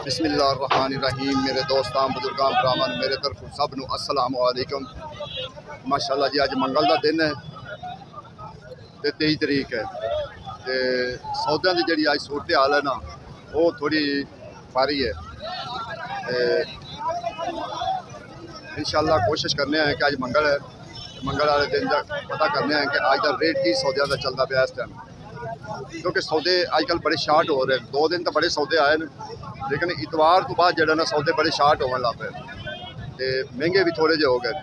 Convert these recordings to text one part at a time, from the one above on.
बिस्मिल्लाहिर्रहमानिर्रहीम। मेरे दोस्तां बुजुर्गां भरावां मेरे तरफ सब नूं अस्सलाम वालेकुम। माशाअल्लाह जी, अज मंगल का दिन है तो 23 तरीक है तो सौदे की जी अज सूरत हाल है ना वो थोड़ी भारी है। इंशाअल्लाह कोशिश करने हैं कि अज मंगल है, मंगल वाले दिन का पता करने हैं कि अज का रेट की सौदे का चलता पाया इस टाइम, क्योंकि सौदे अजकल बड़े शार्ट हो रहे हैं। 2 दिन तो बड़े सौदे आए हैं, लेकिन इतवार तो बाद जो ना सौदे बड़े शार्ट होने लग पे तो महंगे भी थोड़े जे हो गए।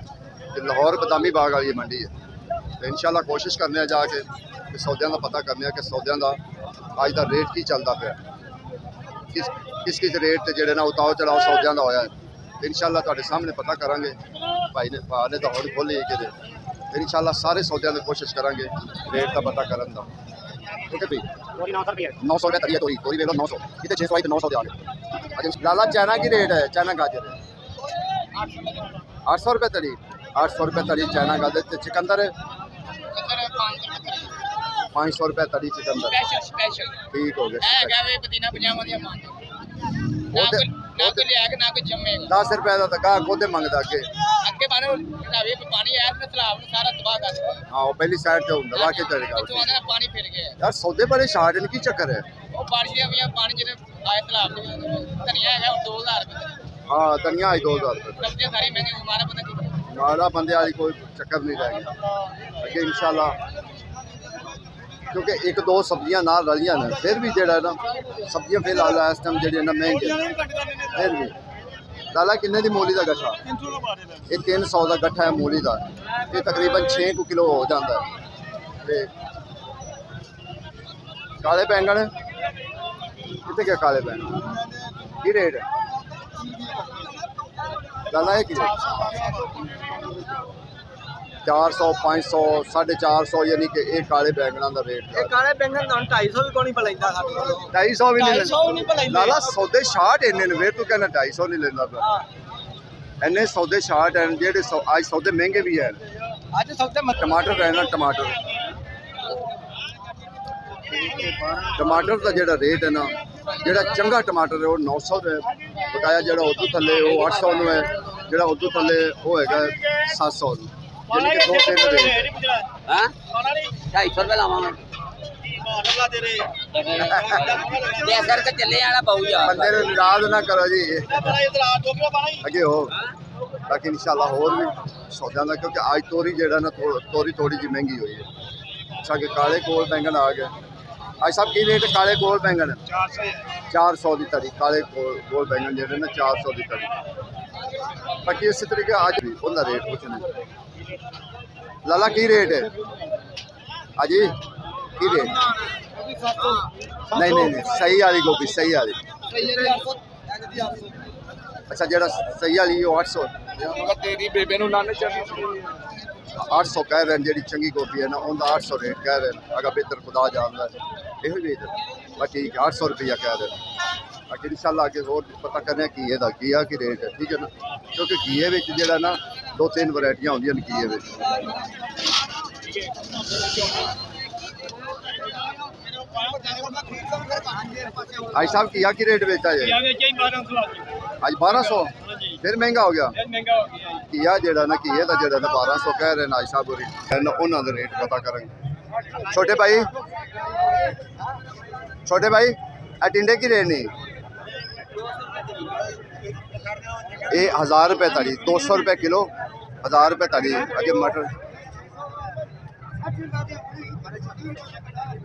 लाहौर बदामी बाग वाली मंडी है तो इंशाअल्लाह कोशिश करने जाके कि सौदे का पता करने कि सौदे का अज का रेट की चलता पाया, किस किस रेट से जो ना उताव चढ़ाव सौदे का होया है। इंशाअल्लाह तुहाडे सामने पता करांगे। भाई ने भा ने तो होर खोली कि इंशाअल्लाह सारे सौदे की कोशिश करांगे रेट का पता करन दा। ओके भाई, 900 रुपये तरी है तोरी तोरी ले लो 900, कितने 600 आई तो 900 दे आगे। अच्छा लाला चाइना की रेट है, चाइना गाजर है 800 रुपये तरी, 800 रुपये तरी चाइना गाजर। चिकंदर है 500 रुपये तरी चिकंदर। ठीक हो गया 10 रुपये का तो गाह खुद मंगता अगे। हाँ पहली साइड से होंगे वाकई तेरे यार सौदे बड़े शार्ट हैं, की चक्कर है? हाँ धनिया आई 2000 रुपये नाला बंदे वाली कोई चक्कर नहीं रह गया अगे इंशाअल्लाह, क्योंकि 1-2 सब्जियां ना रलियां ने फिर भी जो ना सब्जियां फिलहाल इस टाइम जी ना महंगे फिर भी। लाला किन्ने दी मूली का गट्ठा? ये 300 का गट्ठा है मूली का, ये तकरीबन 6 किलो हो जाता है। काले बैंगन कितने क्या काले बैंगन की रेट है लाला? ये 400 500 450 यानी कि एक काले बैंगन का रेट। काले बैंगन 250 भी कोनी भलाइंदा 250 भी नहीं लाला सौदे शार्ट इन्ने ने, तू कहना 250 नहीं लेंदा पे इन्ने सौदे शार्ट हैं जेडे आज सौदे महंगे भी हैं। आज सौदे टमाटर रहना टमाटर का जो रेट है ना, जो चंगा टमाटर है वो 900 है बकाया, जो उदू थले वो 800 है, जो उदू थले वो है 700 यानी कि 2-3 रेट। 250 रुपये लावांगे बंदे नाराज ना करो जी अगे हो। बाकी इंशाल्लाह होर भी सौदा का, क्योंकि आज तोरी जो ना तोरी थोड़ी जी महंगी हुई है। अच्छा कि काले कोल बैंगन आ गए आज सब की रेट? काले कोल बैंगन 400 की तरी, काले कोल बैंगन जो ना 400 की तरी। बाकी इसी तरीके आज भी उनका रेट कुछ नहीं। लाला की रेट है अजी की रेट? नहीं नहीं नहीं सही वाली गोभी सही वाली। अच्छा जो सही वाली 800 800 कह रहे हैं। जी चंगी गोभी है ना उनका 800 रेट कह रहे हैं। अगर बेहतर खुदा जानता है यही रेट है। बस ठीक है 800 रुपया कह रहे हैं। बाकी इंशाल्लाह आगे होर पता करने घीए का घीया की रेट है, ठीक है ना, क्योंकि घीए में जो ना 2-3 वैरायटियां होंगे घीए में। भाई साहब घीया की रेट बेचा है आज 1200, फिर महंगा हो गया घीया जो ना घीए का जो ना 1200 कह रहे हैं आज साहब। उन्होंने रेट पता करेंगे। छोटे भाई टिंडे की रेट नहीं? ये 1000 रुपये तड़ी, 200 रुपये किलो, 1000 रुपये तड़ी। अगे मटर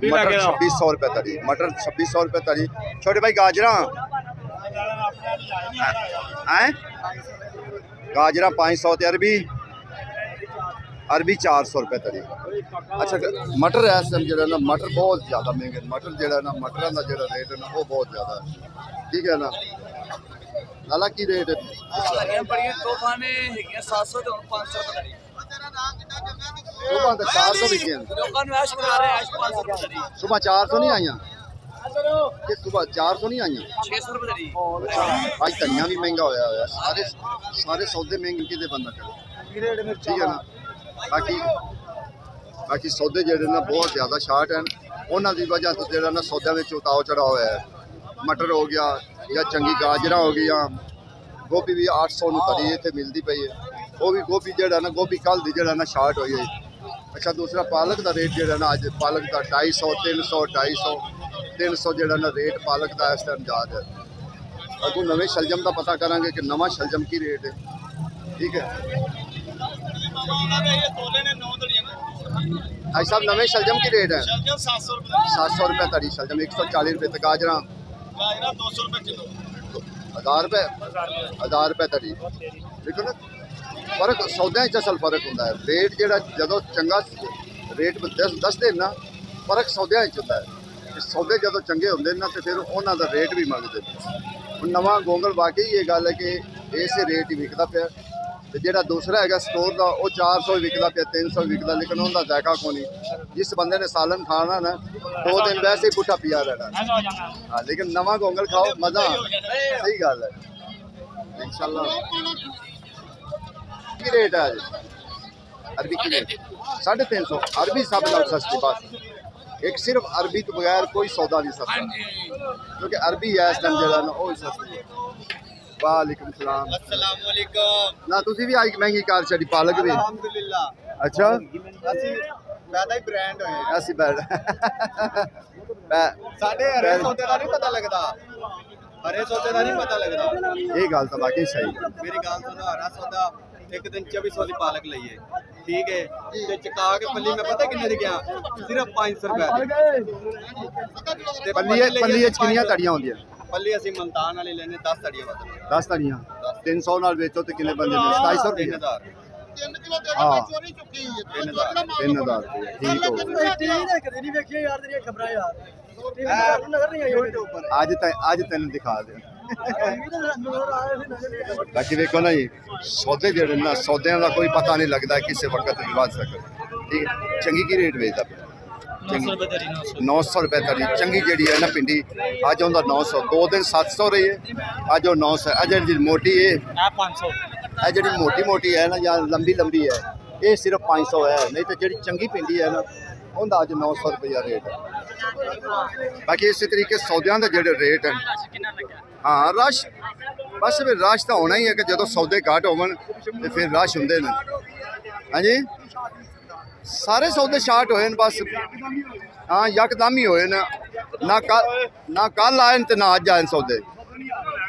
2600 रुपये तड़ी, मटर 2600 रुपये तड़ी। छोटे भाई गाजरा हैं? गाजरा 500 ते अरबी 400 रुपये तरी। अच्छा मटर है इस टाइम जो ना मटर बहुत ज़्यादा महंगे, मटर जो ना मटर का जो रेट है ना वो बहुत ज़्यादा है, ठीक है ना। लाला की रेट है? 400 बिके सुबह 400 नहीं आई, सुबह 400 नहीं आई 600 रुपये। आज धनिया भी महंगा होया है, सारे सौदे महंगे कि बंदा करे, ठीक है ना। बाकी सौदे जो ना बहुत ज़्यादा शार्ट हैं, उन्होंने वजह तो जो ना सौदे में उताव चढ़ाव है। मटर हो गया ਜਾਂ ਚੰਗੀ ਗਾਜਰਾਂ ਹੋ ਗਈਆਂ। ਗੋਭੀ ਵੀ 800 ਨੂੰ ਤਰੀ ਇੱਥੇ ਮਿਲਦੀ ਪਈ ਹੈ। ਉਹ ਵੀ ਗੋਭੀ ਜਿਹੜਾ ਨਾ ਗੋਭੀ ਕੱਲ੍ਹ ਦੀ ਜਿਹੜਾ ਨਾ ਸ਼ਾਰਟ ਹੋਈ ਹੈ। ਅੱਛਾ ਦੂਸਰਾ ਪਾਲਕ ਦਾ ਰੇਟ ਜਿਹੜਾ ਨਾ ਅੱਜ ਪਾਲਕ ਦਾ 250 300 250 300 ਜਿਹੜਾ ਨਾ ਰੇਟ ਪਾਲਕ ਦਾ ਇਸ ਟਾਈਮ ਜਾ ਰਿਹਾ। ਅੱਗੋਂ ਨਵੇਂ ਸ਼ਲਜਮ ਦਾ ਪਤਾ ਕਰਾਂਗੇ ਕਿ ਨਵਾਂ ਸ਼ਲਜਮ ਕੀ ਰੇਟ ਹੈ। ਠੀਕ ਹੈ भाई साहब नवे शलजम की रेट है 700 रुपये तरी शलजम 140 रुपये तक गाजरा 200 रुपए किलो 1000 रुपये तरी देखो ना फर्क सौदे असल फर्क होता है रेट जो जो चंगा रेट दसते ना फर्क सौदे होता है सौदे जो चंगे होंगे ना तो फिर उन्होंने रेट भी मंगते हैं नवा गोंगल वाकई ये गल है कि इस रेट ही विकता पाया ਤੇ ਜਿਹੜਾ ਦੂਸਰਾ ਹੈਗਾ ਸਟੋਰ ਦਾ ਉਹ 400 ਵਿਕਦਾ ਪਿਆ 300 ਵਿਕਦਾ ਲੇਕਿਨ ਉਹਦਾ ਜ਼ਾਇਕਾ ਕੋਈ ਨਹੀਂ ਜਿਸ ਬੰਦੇ ਨੇ ਸਾਲਨ ਖਾਣਾ ਨਾ 2 ਦਿਨ ਵੈਸੇ ਹੀ ਪੁੱਠਾ ਪਿਆ ਰਹਿਣਾ ਹਾਂ ਲੇਕਿਨ ਨਵਾਂ ਗੋਂਗਲ ਖਾਓ ਮਜ਼ਾ ਸਹੀ ਗੱਲ ਹੈ इंशाल्लाह की रेट है आज अरबी की रेट 350 अरबी सब लोग सस्ती बात एक सिर्फ अरबी तो बगैर कोई सौदा नहीं सस्ता क्योंकि अरबी है इस टाइम जो ना वो सस्ती है वालेकुम सलाम अस्सलाम वालेकुम ना तुसी भी आज महंगी कार छड़ी पालक भी अल्हम्दुलिल्लाह अच्छा ਅਸੀਂ ਪੈਦਾ ਹੀ ਬ੍ਰਾਂਡ ਹੋਏ ऐसी बैड ਸਾਡੇ ਹਰੇ ਸੌਦੇ ਦਾ ਨਹੀਂ ਪਤਾ ਲੱਗਦਾ ਹਰੇ ਸੌਦੇ ਦਾ ਨਹੀਂ ਪਤਾ ਲੱਗਦਾ ये गल तो वाकई सही है ਮੇਰੀ ਗੱਲ ਸੁਣੋ ਹਰਾ ਸੌਦਾ ਇੱਕ ਦਿਨ 2400 ਦੀ ਪਾਲਕ ਲਈਏ ਠੀਕ ਹੈ ਤੇ ਚਕਾ ਕੇ ਪੱਲੀ ਮੈਂ ਪਤਾ ਕਿੰਨੇ ਦੀ ਗਿਆ ਸਿਰਫ 500 ਰੁਪਏ ਦੀ पल्ली किनिया तड़ियां होंदियां पल्ली ਅਸੀਂ ਮਲਤਾਨ ਵਾਲੀ ਲੈਨੇ 10 ਤੜੀਆਂ ਬਦਲ 10 तड़ियां 300 ਨਾਲ ਵੇਚੋ ਤੇ ਕਿੰਨੇ ਬੰਦੇ ਨੇ 2700 ਰੁਪਏ 3000 3 ਕਿਲੋ ਦੇ ਹਾਂ। ਵਿੱਚ ਚੋਰੀ ਚੁੱਕੀ ਹੈ 3000 ਰੁਪਏ ਠੀਕ ਹੋ ਗਿਆ ਕਦੇ ਨਹੀਂ ਵੇਖੀਆਂ ਯਾਰ ਤੇਰੀਆਂ ਖਬਰਾਂ ਯਾਰ ਨਜ਼ਰ ਨਹੀਂ ਆਈ YouTube ਅੱਜ ਤੈਨੂੰ ਦਿਖਾ ਦੇ ਬਾਕੀ ਵੇਖੋ ਨਾ ਜੀ ਸੌਦੇ ਜਿਹੜੇ ਨਾ ਸੌਦਿਆਂ ਦਾ ਕੋਈ ਪਤਾ ਨਹੀਂ ਲੱਗਦਾ ਕਿਸੇ ਵਕਤ ਵੀ ਵੱਧ ਸਕਦਾ ਠੀਕ ਹੈ ਚੰਗੀ ਕੀ ਰੇਟ ਵੇਚਦਾ ਪਿਆ 900 रुपए तरी चंगी जी है ना पिंडी अज उनका 900 2 दिन 700 रही है अज वो 900 अज जी मोटी है 500 जी मोटी मोटी है ना या लंबी लंबी है ये सिर्फ 500 है नहीं तो जी चंगी पिंडी है ना उनका अज 900 रुपया रेट है बाकी इस तरीके सौदियां के जोड़े रेट हैं हाँ रश बस फिर रश तो होना ही है कि जो सौदे घट होवन तो फिर रश होंगे ने हाँ जी सारे सौदे शार्ट होए बस हाँ यकदम ही होए ना कल आए तो ना अज आए सौदे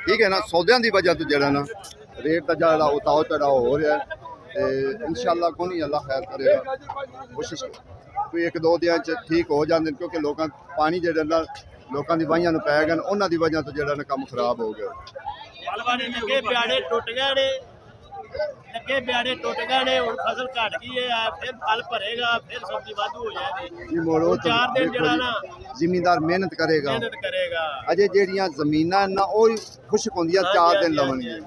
ठीक है ना सौदों की वजह तो जरा ना रेट का जरा उतार चढ़ाव हो रहा है इंशाल्लाह को नहीं अल्लाह खैर करेगा कोशिश कोई 1-2 दिन ठीक हो जाते क्योंकि लोगों पानी जरा ना लोगों की वाहियां पै गए उन्होंने की वजह तो जरा ना काम खराब हो गया लगे प्यारे टुट गए ने हुण फसल घट गई है फिर फल भरेगा फिर सब्जी वाधू हो जाएगी मोड़ो तो 4 दिन जड़ा ना जिमीदार मेहनत करेगा अजे जेड़ियां जमीनां ना ओ खुशक होंदियां 4 दिन लवणगियां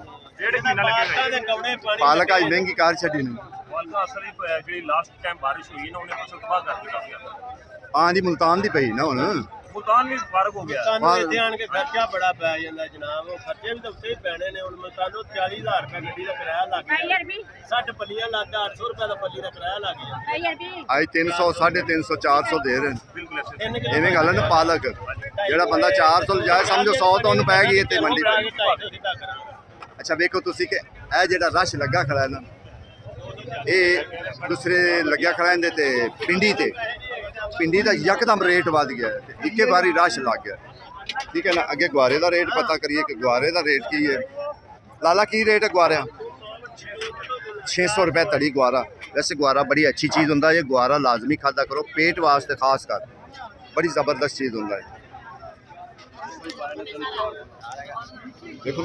पालक आज महंगी कार छड़ी ने लास्ट टाइम बारिश हुई ना उन्हें फसल तबाह कर दिया हां दी मुल्तान दी पई ना हुण मुल्तान भी फारग हो गया ਸਾਨੂੰ ਇੱਥੇ ਆਣ ਕੇ ਖਰਚਾ ਬੜਾ ਪੈ ਜਾਂਦਾ ਜਨਾਬ ਉਹ ਖਰਚੇ ਵੀ ਤਾਂ ਉੱਤੇ ਹੀ ਪੈਣੇ ਨੇ ਹੁਣ ਸਾਨੂੰ 40000 ਰੁਪਏ ਗੱਡੀ ਦਾ ਕਿਰਾਇਆ ਲੱਗ ਗਿਆ 60 ਪੱਲੀਆਂ ਲੱਗ 800 ਰੁਪਏ ਦਾ ਪੱਲੀ ਦਾ ਕਿਰਾਇਆ ਲੱਗ ਗਿਆ आज 300 350 400 दे रहे हैं बिल्कुल ऐसे एवें गल है ना पालक जेड़ा बंदा 400 जाए समझो 100 तो उन्हें पै गई है ते मंडी अच्छा वेखो तुसी कि ए जेड़ा रश लगा खड़ा है ना ये दूसरे लग्या खड़ा है ते पिंडी का यकदम रेट वध गया एक बारी रश लग गया ठीक है ना अगे गुआरे का रेट पता करिए कि गुआरे का रेट की है लाला की रेट है गुआरा 600 रुपये तड़ी गुआरा वैसे गुआरा बड़ी अच्छी चीज़ होंदा है गुआरा लाजमी खाता करो पेट वास्ते खास कर बड़ी ज़बरदस्त चीज़ होंदा है देखो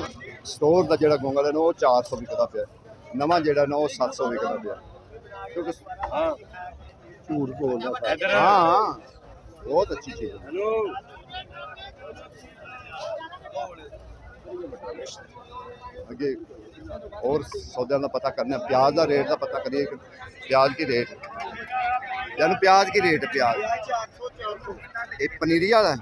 स्टोर का जोड़ा गोंगल है ना वो 400 विकता पाया नवा जोड़ा ना वो 700 विकता पाया क्योंकि हाँ झूठ बोलना हाँ हाँ बहुत अच्छी चीज़ है अगे और सौदे का पता करना प्याज का रेट का पता करिए कि प्याज की रेट यानी प्याज की रेट प्याज ये पनीरी वाला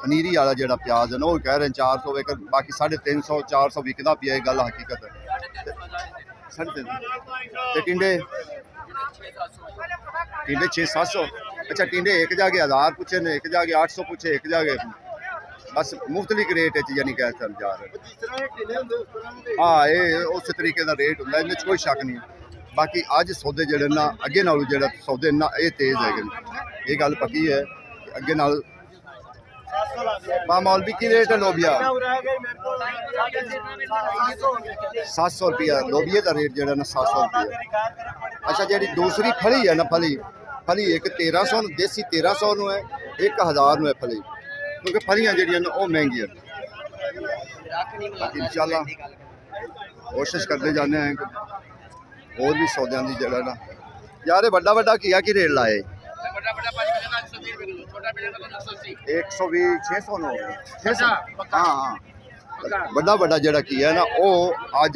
पनीरी वाला जो प्याज है ना वो कह रहे हैं 400 वे बाकी 350 400 विकता पिया गल हकीकत है 350 टिंडे 600-700 अच्छा टिंडे एक जाके 1000 पूछे ने एक जाके 800 पूछे एक जाके बस मुख्तलिफ रेट यानी कि चल जा रहे ਜਿਸ ਤਰ੍ਹਾਂ ਇਹ ਢਿੱਲੇ ਹੁੰਦੇ ਉਸ ਤਰ੍ਹਾਂ ਦੇ हाँ ये उस तरीके का रेट होंगे इन्हें कोई शक नहीं बाकी अज सौदे जेडे ना अगे नालों जेड़ा सौदे ना ये तेज है ये गल पक्की है अगे नाल मौलवी की रेट है लोबिया 700 रुपया लोबिये का रेट जेड़ा ना 700 रुपया अच्छा जी दूसरी फली है ना फली फली एक 1300 देसी 1300 है 1000 है फली क्योंकि फलियां जड़ियां वो महंगी इंशाल्लाह कोशिश करते जाने हैं और भी सौदों की जगह ना यार बड़ा बड़ा किया कि रेट लाए 120 600 नो 600 हाँ हाँ बड़ा बड़ा जड़ा किया ना वो अज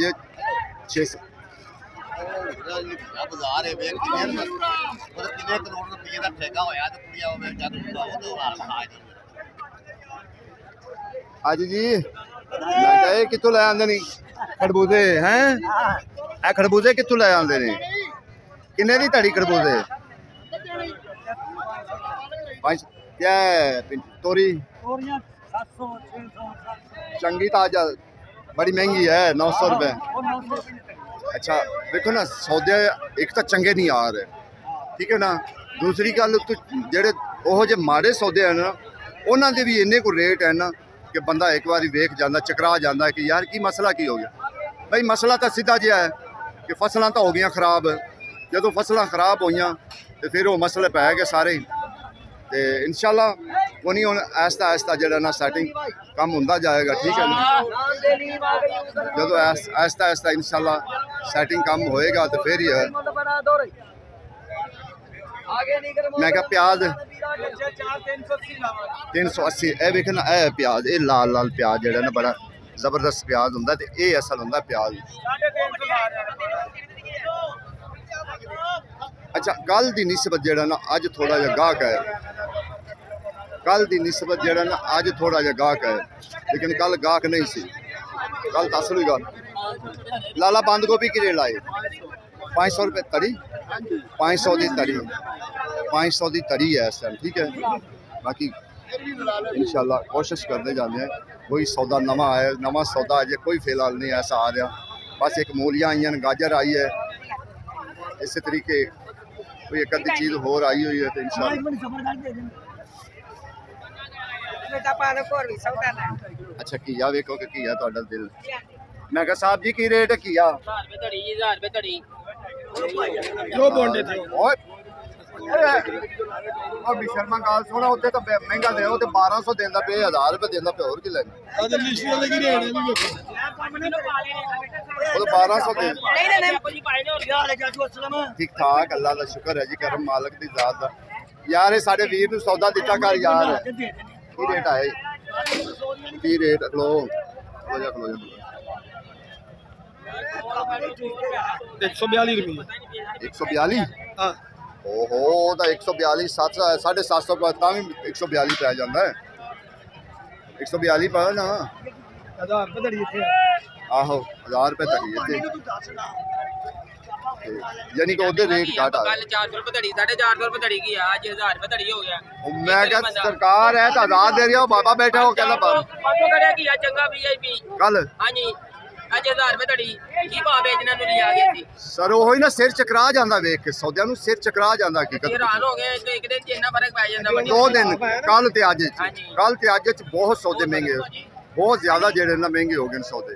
600 ਬਾਜ਼ਾਰ ਹੈ ਵੇਖ ਕਿੰਨੇ ਕਰੋੜ ਰੁਪਏ ਦਾ ਠੇਕਾ ਹੋਇਆ ਤੇ ਕੁੜੀਆਂ ਉਹ ਜਦ ਉਹ ਹਾਲ ਹਾਜ ਅੱਜ ਜੀ ਇਹ ਕਿੱਥੋਂ ਲੈ ਆਉਂਦੇ ਨੇ ਖਰਬੂਜ਼ੇ ਹੈ ਇਹ ਖਰਬੂਜ਼ੇ ਕਿੱਥੋਂ ਲੈ ਆਉਂਦੇ ਨੇ ਕਿੰਨੇ ਦੀ ਧੜੀ ਖਰਬੂਜ਼ੇ ਪੰਜ ਕਿਆ ਤੋਰੀ ਤੋਰੀਆਂ 700 600 ਚੰਗੀ ਤਾਂ ਅੱਜ ਬੜੀ ਮਹਿੰਗੀ ਹੈ 900 रुपए ਉਹ 900 अच्छा देखो ना सौदे एक तो चंगे नहीं आ रहे ठीक है ना दूसरी गल जेडे ओहो जे माड़े सौदे हैं ना उन्होंने भी इन्ने को रेट है ना कि बंदा एक बार वेख जाता चकरा जाता कि यार की मसला की हो गया भाई मसला तो सीधा जिहा है कि फसलां तो हो गई खराब जदों फसलां खराब होईयां तो फिर वो मसले पै गए सारे तो इंशाल्लाह कोनी हुण आहिस्ता आहिस्ता जेड़ा ना सैटिंग कम होंदा जाएगा ठीक है ना जदों आहिस्ता आहिस्ता इंशाल्लाह सैटिंग कम होएगा तो फिर ही है मैं क्या प्याज 380 ए वेख ना ए प्याज ये लाल लाल प्याज जेड़ा ना बड़ा जबरदस्त प्याज हुंदा ते ये असल हुंदा प्याज अच्छा कल दी निस्बत जेड़ा ना अज थोड़ा जिहा गाहक है कल दी निस्बत जेड़ा ना अज थोड़ा जिहा गाहक है लेकिन कल गाहक नहीं सी कल तो असली गल लाला बंद गोभी की रेट लाए 500 रुपये तड़ी 500 की तड़ी 500 की तड़ी है इस टाइम ठीक है बाकी इंशाल्लाह कोशिश करते जाते हैं कोई सौदा नवा आया नवा सौदा अजे कोई फिलहाल नहीं ऐसा आ रहा बस एक मूलियाँ आई हैं गाजर आई है इस तरीके कोई एक अद्धी चीज़ होर आई हुई है तो इंशाल्लाह अच्छा घीया वेखो कि घीया तुहाडा दिल मैं कहा साहब जी की रेट है घीया ਜੋ ਬੋਂਡੇ ਥੇ शर्मा गाल सोना उत्ते तो महंगा दे 1200 देंदा पे 1000 रुपए देंदा पे और की लेना ਅੱਜ ਲਿਸ਼ੀਆਂ ਦੇ ਕੀ ਰੇਟ ਹੈ ਵੀ ਵੇਖੋ वो तो 1200 दे ठीक ठाक अल्लाह का शुक्र है जी करम मालिक दी जात दा यार ये साडे वीर नु सौदा दिता कर यार की रेट आए की रेट लो जा 142 रुपए 142 ਹਾਂ ओहो तो 142 750 रुपए भी 142 पै जाता है 142 पा ना 1000 ਰੁਪਏ ਧੜੀ ਇੱਥੇ आहो 1000 रुपए तक ही यानी कि उधर रेट घट आ 400 रुपए धड़ी 450 रुपए धड़ी की आज 1000 रुपए धड़ी हो गया मैं क्या सरकार है तो 1000 दे रही हो बाबा बैठा हो कहना पापो कड़िया की चंगा वीआईपी कल हां जी आज 1000 रुपए धड़ी की भाव बेचना नु लिया गया थी सर वो ही ना सिर चकरा जाता वेख के सौदिया नु सिर चकरा जाता हकीकत हैरान हो गए तो एक दिन च इतना फर्क पै जांदा 2 दिन कल ते अज बहुत सौदे महंगे बहुत ज्यादा जेड़े ना महंगे हो गए सौदे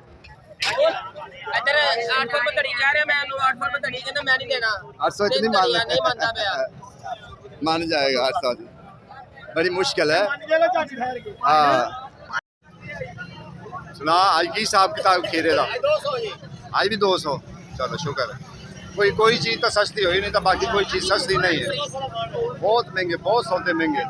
इधर 800 रुपए धड़ी कह रहे मैं 800 रुपए धड़ी कहंदा मैं नहीं देना 800 च नहीं मानना नहीं मानता पे मान जाएगा 800 बड़ी मुश्किल है हाँ सुना आज की हिसाब किताब खीरे का आज भी 200 चलो शुक्र है कोई चीज़ तो सस्ती हुई नहीं तो बाकी कोई चीज़ सस्ती नहीं है बहुत महंगे बहुत सौदे महंगे